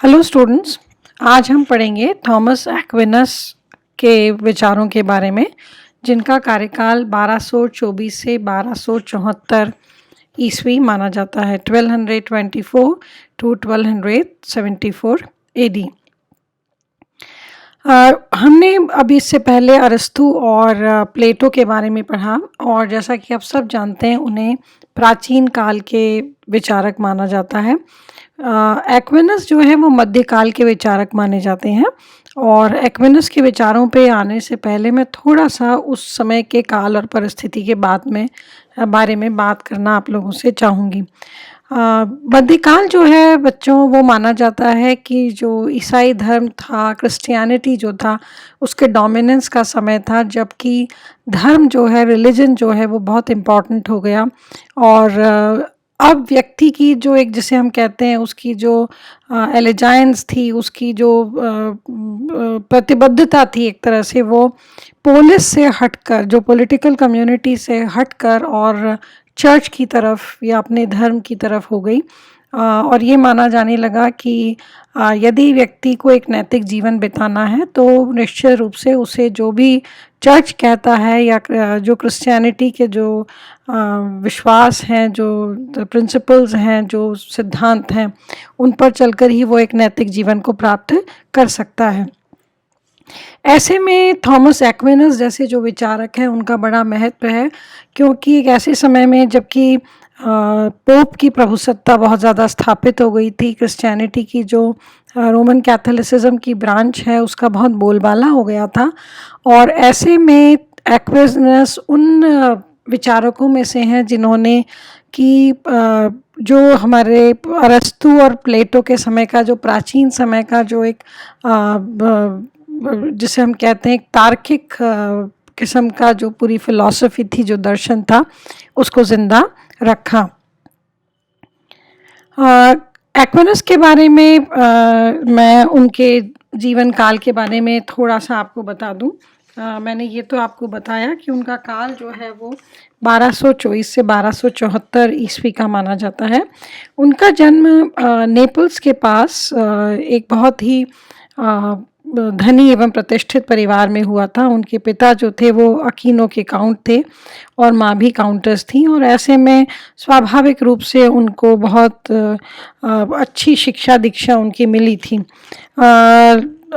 Hello students. आज हम पढ़ेंगे थॉमस एक्विनस के विचारों के बारे में, जिनका कार्यकाल 1224 से 1274 ईस्वी माना जाता है। 1224 टू 1274 एडी। हमने अभी इससे पहले अरस्तु और प्लेटो के बारे में पढ़ा, और जैसा कि आप सब जानते हैं उन्हें प्राचीन काल के विचारक माना जाता है। एक्विनस जो है वो मध्यकाल के विचारक माने जाते हैं, और एक्विनस के विचारों पे आने से पहले मैं थोड़ा सा उस समय के काल और परिस्थिति के बारे में बात करना आप लोगों से चाहूँगी। मध्यकाल जो है बच्चों, वो माना जाता है कि जो ईसाई धर्म था, क्रिश्चियनिटी जो था, उसके डोमिनेंस का समय था, जबकि धर्म जो है, रिलीजन जो है, वो बहुत इम्पॉर्टेंट हो गया। और अब व्यक्ति की जो एक, जिसे हम कहते हैं, उसकी जो एलिजाइंस थी, उसकी जो प्रतिबद्धता थी, एक तरह से वो पोलिस से हटकर, जो पॉलिटिकल कम्युनिटी से हटकर और चर्च की तरफ या अपने धर्म की तरफ हो गई। और ये माना जाने लगा कि यदि व्यक्ति को एक नैतिक जीवन बिताना है तो निश्चित रूप से उसे जो भी चर्च कहता है या जो क्रिश्चियनिटी के जो विश्वास हैं, जो प्रिंसिपल्स हैं, जो सिद्धांत हैं, उन पर चलकर ही वो एक नैतिक जीवन को प्राप्त कर सकता है। ऐसे में थॉमस एक्विनस जैसे जो विचारक हैं उनका बड़ा महत्व है, क्योंकि एक ऐसे समय में जबकि पोप की प्रभुसत्ता बहुत ज़्यादा स्थापित हो गई थी, क्रिश्चियनिटी की जो रोमन कैथोलिसिज्म की ब्रांच है उसका बहुत बोलबाला हो गया था, और ऐसे में एक्विनस उन विचारकों में से हैं जिन्होंने कि जो हमारे अरस्तु और प्लेटो के समय का, जो प्राचीन समय का जो एक जिसे हम कहते हैं एक तार्किक किस्म का जो पूरी फिलॉसफी थी, जो दर्शन था, उसको जिंदा रखा। एक्विनस के बारे में मैं उनके जीवन काल के बारे में थोड़ा सा आपको बता दूं। मैंने ये तो आपको बताया कि उनका काल जो है वो 1224 से 1274 ईस्वी का माना जाता है। उनका जन्म नेपल्स के पास एक बहुत ही धनी एवं प्रतिष्ठित परिवार में हुआ था। उनके पिता जो थे वो अकीनो के काउंट थे और माँ भी काउंटेस थी, और ऐसे में स्वाभाविक रूप से उनको बहुत अच्छी शिक्षा दीक्षा उनकी मिली थी।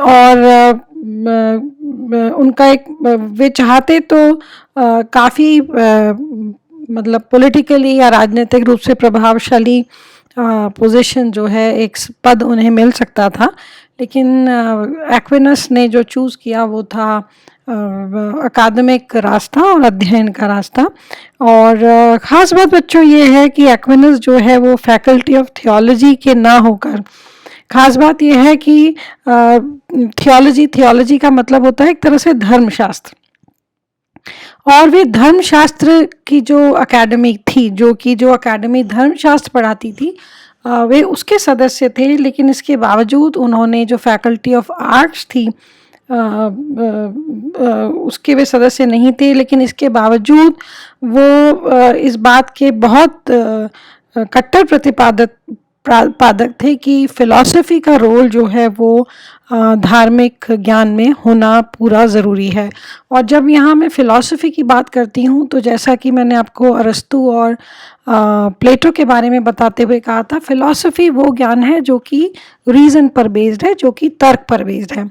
और उनका एक, वे चाहते तो काफ़ी मतलब पॉलिटिकली या राजनीतिक रूप से प्रभावशाली पोजीशन जो है, एक पद उन्हें मिल सकता था, लेकिन एक्विनस ने जो चूज़ किया वो था अकादमिक रास्ता और अध्ययन का रास्ता। और ख़ास बात बच्चों ये है कि एक्विनस जो है वो फैकल्टी ऑफ थियोलॉजी के ना होकर, ख़ास बात यह है कि थियोलॉजी का मतलब होता है एक तरह से धर्मशास्त्र, और वे धर्मशास्त्र की जो अकेडमी थी, जो अकेडमी धर्मशास्त्र पढ़ाती थी, वे उसके सदस्य थे। लेकिन इसके बावजूद उन्होंने जो फैकल्टी ऑफ आर्ट्स थी उसके वे सदस्य नहीं थे, लेकिन इसके बावजूद वो इस बात के बहुत कट्टर पादक थे कि फ़िलॉसफ़ी का रोल जो है वो धार्मिक ज्ञान में होना पूरा ज़रूरी है। और जब यहाँ मैं फ़िलॉसफ़ी की बात करती हूँ तो जैसा कि मैंने आपको अरस्तु और प्लेटो के बारे में बताते हुए कहा था, फ़िलॉसफ़ी वो ज्ञान है जो कि रीज़न पर बेस्ड है, जो कि तर्क पर बेस्ड है।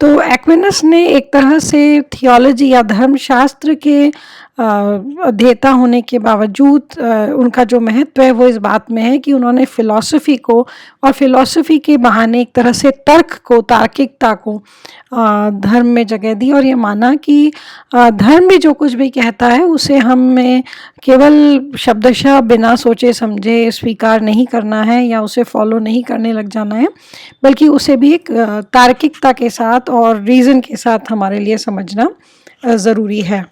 तो एक्विनस ने एक तरह से थियोलॉजी या धर्मशास्त्र के अध्येता होने के बावजूद उनका जो महत्व है वो इस बात में है कि उन्होंने फ़िलॉसफ़ी को, और फ़िलॉसफ़ी के बहाने एक तरह से तर्क को, तार्किकता को धर्म में जगह दी, और ये माना कि धर्म भी जो कुछ भी कहता है उसे हमें केवल शब्दशः बिना सोचे समझे स्वीकार नहीं करना है या उसे फॉलो नहीं करने लग जाना है, बल्कि उसे भी एक तार्किकता के साथ और रीज़न के साथ हमारे लिए समझना ज़रूरी है।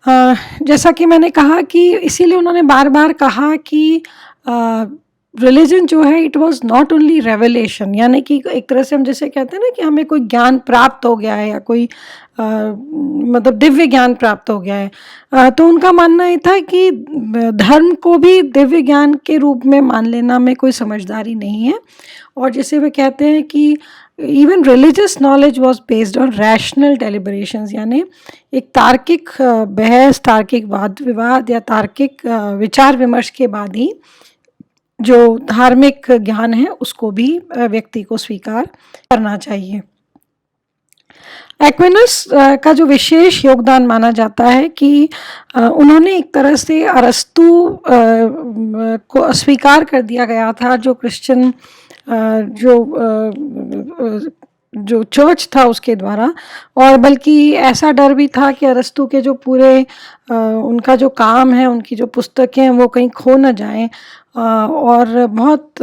जैसा कि मैंने कहा कि इसीलिए उन्होंने बार बार कहा कि रिलीजन जो है it was not only revelation, यानी कि एक तरह से हम जैसे कहते हैं ना कि हमें कोई ज्ञान प्राप्त हो गया है या कोई मतलब दिव्य ज्ञान प्राप्त हो गया है, तो उनका मानना ये था कि धर्म को भी दिव्य ज्ञान के रूप में मान लेना में कोई समझदारी नहीं है। और जैसे वे कहते हैं कि even religious knowledge was based on rational deliberations, यानी एक तार्किक बहस, तार्किक वाद विवाद या तार्किक विचार विमर्श के बाद ही जो धार्मिक ज्ञान है उसको भी व्यक्ति को स्वीकार करना चाहिए। एक्विनस का जो विशेष योगदान माना जाता है कि उन्होंने एक तरह से अरस्तु को अस्वीकार कर दिया गया था, जो क्रिश्चियन जो चर्च था उसके द्वारा, और बल्कि ऐसा डर भी था कि अरस्तु के जो पूरे उनका जो काम है, उनकी जो पुस्तकें हैं वो कहीं खो न जाएं, और बहुत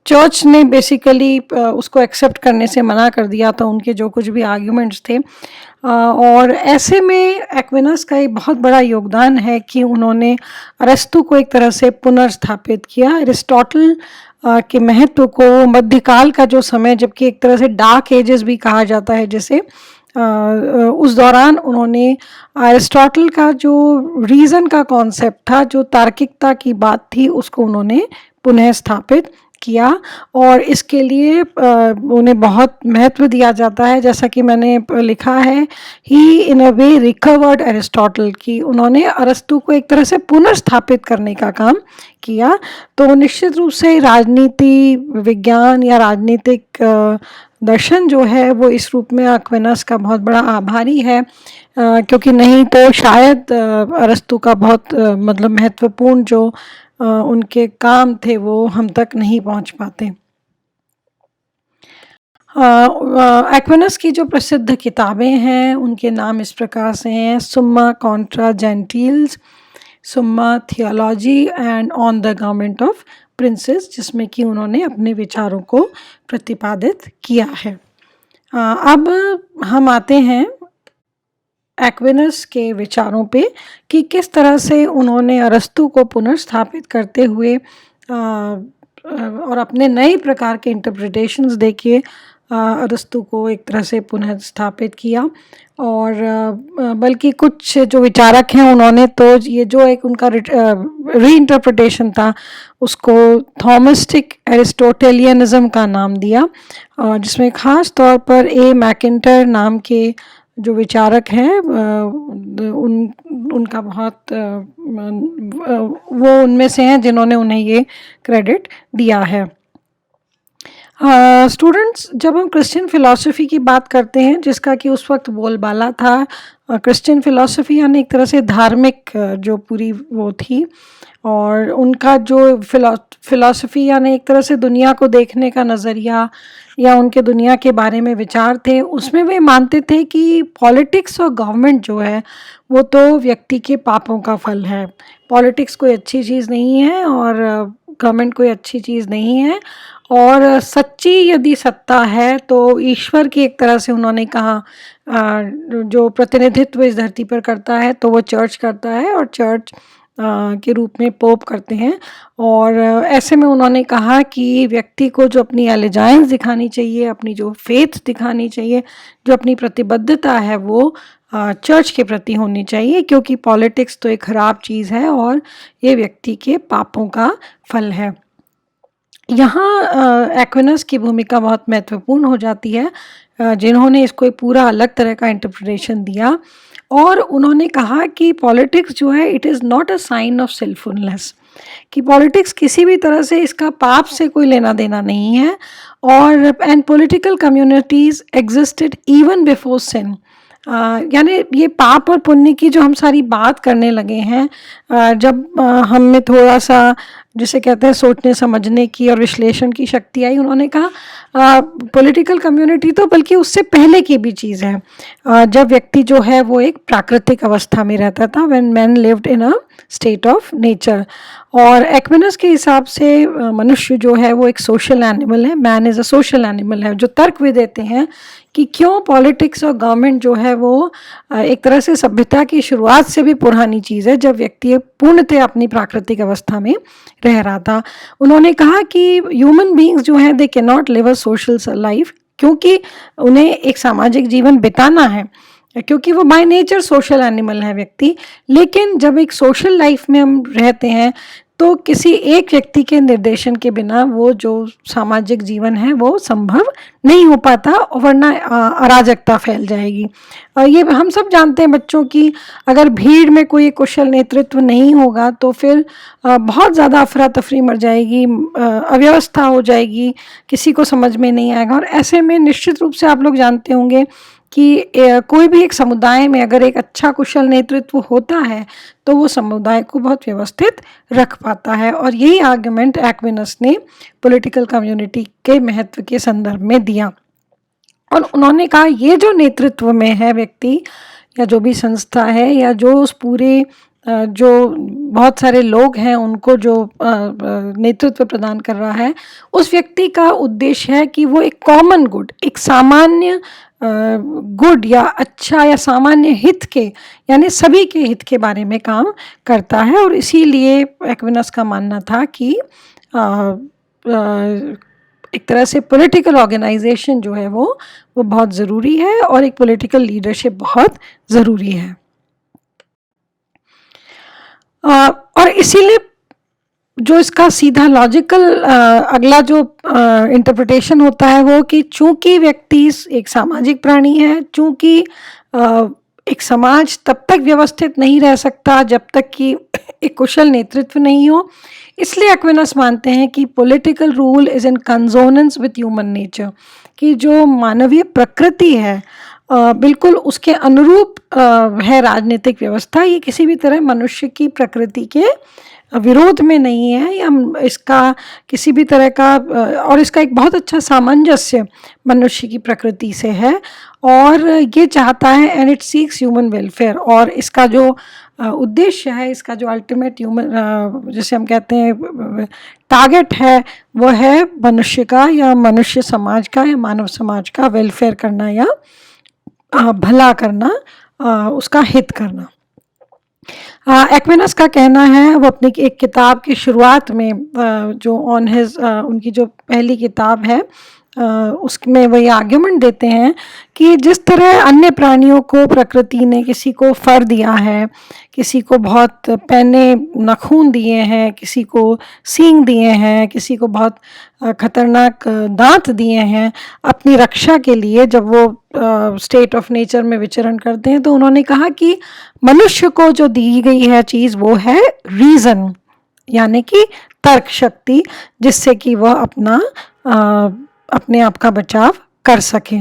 चर्च ने बेसिकली उसको एक्सेप्ट करने से मना कर दिया था, उनके जो कुछ भी आर्ग्यूमेंट्स थे। और ऐसे में एक्विनस का एक बहुत बड़ा योगदान है कि उन्होंने अरस्तु को एक तरह से पुनर्स्थापित किया। अरिस्टोटल के महत्व को, मध्यकाल का जो समय, जबकि एक तरह से डार्क एजेस भी कहा जाता है जैसे, उस दौरान उन्होंने अरिस्टोटल का जो रीज़न का कॉन्सेप्ट था, जो तार्किकता की बात थी, उसको उन्होंने पुनः स्थापित किया। और इसके लिए उन्हें बहुत महत्व दिया जाता है, जैसा कि मैंने लिखा है, ही इन अ वे रिकवर्ड अरिस्टोटल, की उन्होंने अरस्तु को एक तरह से पुनर्स्थापित करने का काम किया। तो निश्चित रूप से राजनीति विज्ञान या राजनीतिक दर्शन जो है वो इस रूप में एक्विनस का बहुत बड़ा आभारी है, क्योंकि नहीं तो शायद अरस्तु का बहुत मतलब महत्वपूर्ण जो उनके काम थे वो हम तक नहीं पहुंच पाते। एक्विनस की जो प्रसिद्ध किताबें हैं उनके नाम इस प्रकार से हैं: सुम्मा कॉन्ट्रा जेंटिल्स, सुम्मा theology and on the government of princess, जिसमें कि उन्होंने अपने विचारों को प्रतिपादित किया है। अब हम आते हैं एक्विनस के विचारों पे कि किस तरह से उन्होंने अरस्तु को पुनर्स्थापित करते हुए और अपने नए प्रकार के इंटरप्रिटेशंस देके अरस्तु को एक तरह से पुनः स्थापित किया। और बल्कि कुछ जो विचारक हैं उन्होंने तो ये जो एक उनका रीइंटरप्रिटेशन था उसको थॉमस्टिक एरिस्टोटेलियनिज्म का नाम दिया, जिसमें ख़ास तौर पर ए मैकेंटर नाम के जो विचारक हैं उनका बहुत वो उनमें से हैं जिन्होंने उन्हें ये क्रेडिट दिया है। स्टूडेंट्स, जब हम क्रिश्चियन फ़िलासफ़ी की बात करते हैं, जिसका कि उस वक्त बोलबाला था, क्रिश्चियन फ़िलासफ़ी यानी एक तरह से धार्मिक जो पूरी वो थी, और उनका जो फ़िलासफ़ी यानी एक तरह से दुनिया को देखने का नज़रिया या उनके दुनिया के बारे में विचार थे, उसमें वे मानते थे कि पॉलिटिक्स और गवर्नमेंट जो है वो तो व्यक्ति के पापों का फल है। पॉलिटिक्स कोई अच्छी चीज़ नहीं है और गवर्नमेंट कोई अच्छी चीज़ नहीं है, और सच्ची यदि सत्ता है तो ईश्वर की एक तरह से उन्होंने कहा जो प्रतिनिधित्व इस धरती पर करता है तो वो चर्च करता है, और चर्च के रूप में पोप करते हैं। और ऐसे में उन्होंने कहा कि व्यक्ति को जो अपनी एलिजाइंस दिखानी चाहिए, अपनी जो फेथ दिखानी चाहिए, जो अपनी प्रतिबद्धता है वो चर्च के प्रति होनी चाहिए, क्योंकि पॉलिटिक्स तो एक ख़राब चीज़ है और ये व्यक्ति के पापों का फल है। यहाँ एक्विनस की भूमिका बहुत महत्वपूर्ण हो जाती है, जिन्होंने इसको एक पूरा अलग तरह का इंटरप्रिटेशन दिया, और उन्होंने कहा कि पॉलिटिक्स जो है it is not a sign of sinfulness, कि पॉलिटिक्स किसी भी तरह से इसका पाप से कोई लेना देना नहीं है, और and political communities existed even before sin, यानी ये पाप और पुण्य की जो हम सारी बात करने लगे हैं, जब हम में थोड़ा सा जिसे कहते हैं सोचने समझने की और विश्लेषण की शक्ति आई, उन्होंने कहा पॉलिटिकल कम्युनिटी तो बल्कि उससे पहले की भी चीज़ है, जब व्यक्ति जो है वो एक प्राकृतिक अवस्था में रहता था, when man lived in a state of nature. और एक्विनस के हिसाब से मनुष्य जो है वो एक सोशल एनिमल है, man is a social animal है, जो तर्क भी देते हैं कि क्यों पॉलिटिक्स और गवर्नमेंट जो है वो एक तरह से सभ्यता की शुरुआत से भी पुरानी चीज़ है, जब व्यक्ति पूर्णतः अपनी प्राकृतिक अवस्था में ठहरा था। उन्होंने कहा कि ह्यूमन बीइंग्स जो हैं they can not live a social life, क्योंकि उन्हें एक सामाजिक जीवन बिताना है, क्योंकि वो बाय नेचर सोशल एनिमल है व्यक्ति। लेकिन जब एक सोशल लाइफ में हम रहते हैं तो किसी एक व्यक्ति के निर्देशन के बिना वो जो सामाजिक जीवन है वो संभव नहीं हो पाता, और वरना अराजकता फैल जाएगी। ये हम सब जानते हैं बच्चों की, अगर भीड़ में कोई कुशल नेतृत्व नहीं होगा तो फिर बहुत ज़्यादा अफरा तफरी मच जाएगी, अव्यवस्था हो जाएगी, किसी को समझ में नहीं आएगा। और ऐसे में निश्चित रूप से आप लोग जानते होंगे कि कोई भी एक समुदाय में अगर एक अच्छा कुशल नेतृत्व होता है तो वो समुदाय को बहुत व्यवस्थित रख पाता है। और यही आर्गुमेंट एक्विनस ने पॉलिटिकल कम्युनिटी के महत्व के संदर्भ में दिया। और उन्होंने कहा ये जो नेतृत्व में है व्यक्ति या जो भी संस्था है या जो उस पूरे जो बहुत सारे लोग हैं उनको जो नेतृत्व प्रदान कर रहा है, उस व्यक्ति का उद्देश्य है कि वो एक कॉमन गुड, एक सामान्य गुड या अच्छा या सामान्य हित के, यानी सभी के हित के बारे में काम करता है। और इसीलिए एक्विनस का मानना था कि एक तरह से पॉलिटिकल ऑर्गेनाइजेशन जो है वो बहुत ज़रूरी है और एक पॉलिटिकल लीडरशिप बहुत ज़रूरी है। और इसीलिए जो इसका सीधा लॉजिकल अगला जो इंटरप्रिटेशन होता है वो कि चूंकि व्यक्ति एक सामाजिक प्राणी है, चूंकि एक समाज तब तक व्यवस्थित नहीं रह सकता जब तक कि एक कुशल नेतृत्व नहीं हो, इसलिए एक्विनस मानते हैं कि political rule is in consonance with human nature, कि जो मानवीय प्रकृति है बिल्कुल उसके अनुरूप है राजनीतिक व्यवस्था। ये किसी भी तरह मनुष्य की प्रकृति के विरोध में नहीं है, या इसका किसी भी तरह का, और इसका एक बहुत अच्छा सामंजस्य मनुष्य की प्रकृति से है और ये चाहता है and it seeks human welfare. और इसका जो उद्देश्य है, इसका जो अल्टीमेट ह्यूमन जैसे हम कहते हैं टारगेट है, वो है मनुष्य का या मनुष्य समाज का या मानव समाज का वेलफेयर करना या भला करना, उसका हित करना। एक्विनस का कहना है, वो अपनी एक किताब की शुरुआत में जो ऑन हिज उनकी जो पहली किताब है उसमें वही आर्ग्यूमेंट देते हैं कि जिस तरह अन्य प्राणियों को प्रकृति ने किसी को फर दिया है, किसी को बहुत पैने नाखून दिए हैं, किसी को सींग दिए हैं, किसी को बहुत खतरनाक दांत दिए हैं अपनी रक्षा के लिए जब वो स्टेट ऑफ नेचर में विचरण करते हैं, तो उन्होंने कहा कि मनुष्य को जो दी गई है चीज़ वो है रीज़न, यानी कि तर्क शक्ति, जिससे कि वह अपने आप का बचाव कर सके।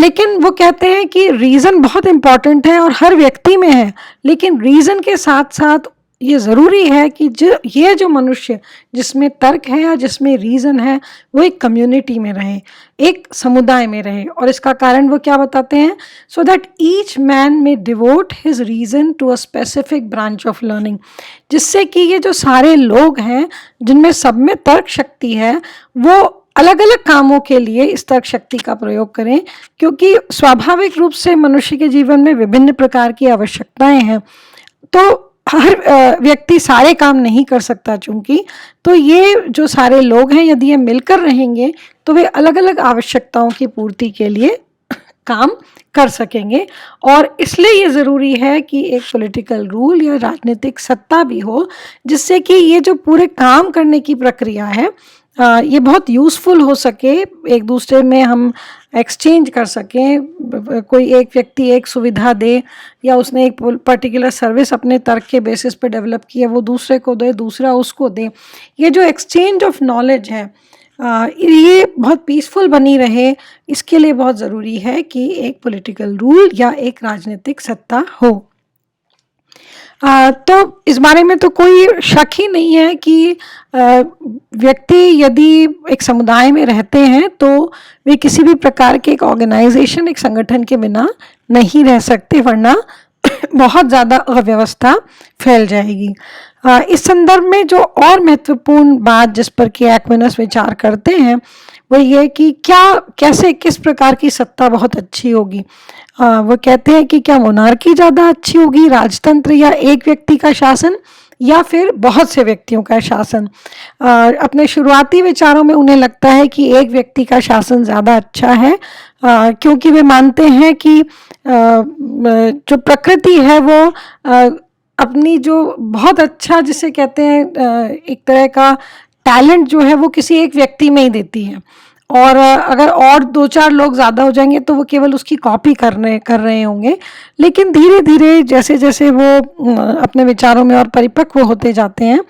लेकिन वो कहते हैं कि रीज़न बहुत इम्पॉर्टेंट है और हर व्यक्ति में है, लेकिन रीज़न के साथ साथ ये ज़रूरी है कि ये जो मनुष्य जिसमें तर्क है या जिसमें रीज़न है वो एक कम्युनिटी में रहे, एक समुदाय में रहे। और इसका कारण वो क्या बताते हैं, so that each man may devote his reason to a specific branch of learning, जिससे कि ये जो सारे लोग हैं जिनमें सब में तर्क शक्ति है वो अलग अलग कामों के लिए इस तर्क शक्ति का प्रयोग करें, क्योंकि स्वाभाविक रूप से मनुष्य के जीवन में विभिन्न प्रकार की आवश्यकताएं हैं, तो हर व्यक्ति सारे काम नहीं कर सकता चूंकि, तो ये जो सारे लोग हैं यदि ये मिलकर रहेंगे तो वे अलग अलग आवश्यकताओं की पूर्ति के लिए काम कर सकेंगे। और इसलिए ये ज़रूरी है कि एक पॉलिटिकल रूल या राजनीतिक सत्ता भी हो, जिससे कि ये जो पूरे काम करने की प्रक्रिया है ये बहुत यूज़फुल हो सके, एक दूसरे में हम एक्सचेंज कर सकें, कोई एक व्यक्ति एक सुविधा दे या उसने एक पर्टिकुलर सर्विस अपने तर्क के बेसिस पे डेवलप की है वो दूसरे को दे, दूसरा उसको दे। ये जो एक्सचेंज ऑफ नॉलेज है ये बहुत पीसफुल बनी रहे, इसके लिए बहुत ज़रूरी है कि एक पॉलिटिकल रूल या एक राजनीतिक सत्ता हो। तो इस बारे में तो कोई शक ही नहीं है कि व्यक्ति यदि एक समुदाय में रहते हैं तो वे किसी भी प्रकार के एक ऑर्गेनाइजेशन, एक संगठन के बिना नहीं रह सकते, वरना बहुत ज़्यादा अव्यवस्था फैल जाएगी। इस संदर्भ में जो और महत्वपूर्ण बात जिस पर कि एक्विनस विचार करते हैं वो ये कि कैसे किस प्रकार की सत्ता बहुत अच्छी होगी। वो कहते हैं कि क्या मोनार्की ज़्यादा अच्छी होगी, राजतंत्र या एक व्यक्ति का शासन, या फिर बहुत से व्यक्तियों का शासन। अपने शुरुआती विचारों में उन्हें लगता है कि एक व्यक्ति का शासन ज़्यादा अच्छा है, क्योंकि वे मानते हैं कि जो प्रकृति है वो अपनी जो बहुत अच्छा जिसे कहते हैं एक तरह का टैलेंट जो है वो किसी एक व्यक्ति में ही देती है, और अगर और 2-4 लोग ज़्यादा हो जाएंगे तो वो केवल उसकी कॉपी कर रहे होंगे। लेकिन धीरे धीरे जैसे जैसे वो अपने विचारों में और परिपक्व होते जाते हैं,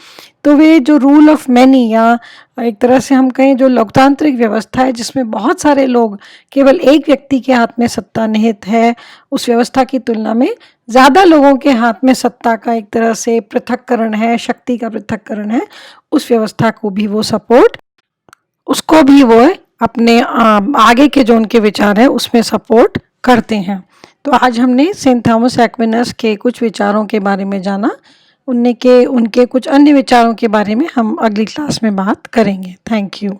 तो वे जो रूल ऑफ मैनी, या एक तरह से हम कहें जो लोकतांत्रिक व्यवस्था है जिसमें बहुत सारे लोग, केवल एक व्यक्ति के हाथ में सत्ता निहित है, उस व्यवस्था की तुलना में ज़्यादा लोगों के हाथ में सत्ता का एक तरह से पृथक्करण है, शक्ति का पृथक्करण है, उस व्यवस्था को भी वो उसको भी वो अपने आगे के जो उनके विचार है उसमें सपोर्ट करते हैं। तो आज हमने सेंट थॉमस एक्विनस के कुछ विचारों के बारे में जाना। उनके कुछ अन्य विचारों के बारे में हम अगली क्लास में बात करेंगे। Thank you.